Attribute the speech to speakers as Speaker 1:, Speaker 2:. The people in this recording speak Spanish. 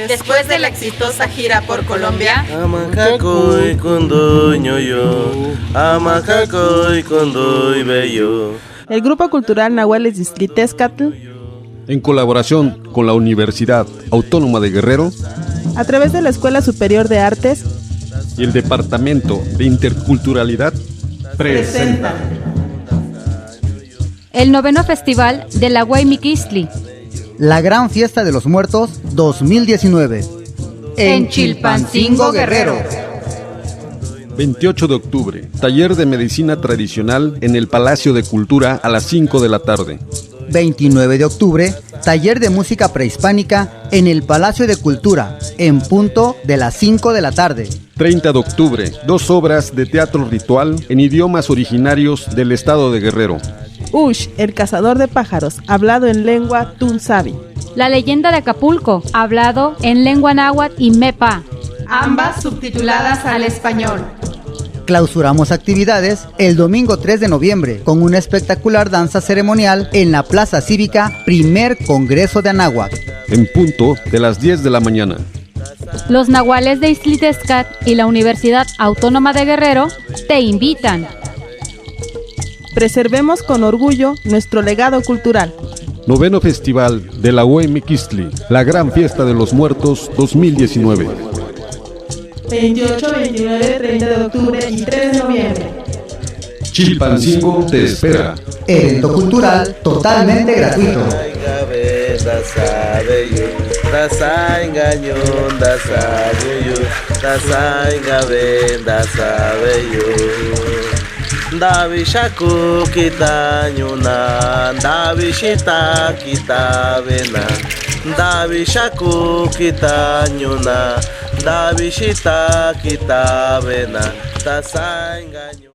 Speaker 1: Después de la exitosa gira por Colombia,
Speaker 2: Amacacoy condoy ñoyo, amacacoy condoy bello.
Speaker 3: El Grupo Cultural Nahuales Ixtliltezcatl,
Speaker 4: en colaboración con la Universidad Autónoma de Guerrero,
Speaker 3: a través de la Escuela Superior de Artes
Speaker 4: y el Departamento de Interculturalidad,
Speaker 3: presentan
Speaker 5: el 9º Festival de la Huaymiquistli,
Speaker 6: la Gran Fiesta de los Muertos 2019,
Speaker 5: en Chilpancingo, Guerrero.
Speaker 4: 28 de octubre, taller de medicina tradicional en el Palacio de Cultura a las 5 de la tarde.
Speaker 6: 29 de octubre, taller de música prehispánica en el Palacio de Cultura, en punto de las 5 de la tarde.
Speaker 4: 30 de octubre, 2 obras de teatro ritual en idiomas originarios del estado de Guerrero.
Speaker 3: Ush, el cazador de pájaros, hablado en lengua tunzavi.
Speaker 5: La leyenda de Acapulco, hablado en lengua náhuatl y mepa.
Speaker 1: ambas subtituladas al español.
Speaker 6: Clausuramos actividades el domingo 3 de noviembre con una espectacular danza ceremonial en la Plaza Cívica Primer Congreso de Anáhuac.
Speaker 4: En punto de las 10 de la mañana.
Speaker 5: Los nahuales de Ixtliltezcatl y la Universidad Autónoma de Guerrero te invitan.
Speaker 3: Preservemos con orgullo nuestro legado cultural.
Speaker 4: 9º Festival de la Huaymiquistli, la Gran Fiesta de los Muertos 2019.
Speaker 3: 28, 29, 30 de octubre y 3 de noviembre.
Speaker 4: Chilpancingo te espera.
Speaker 6: Evento cultural totalmente gratuito.
Speaker 2: Davi shaku kita nyuna, davi shita kita vena. Davi shaku kita nyuna, davi shita kita vena. Tasa engaño.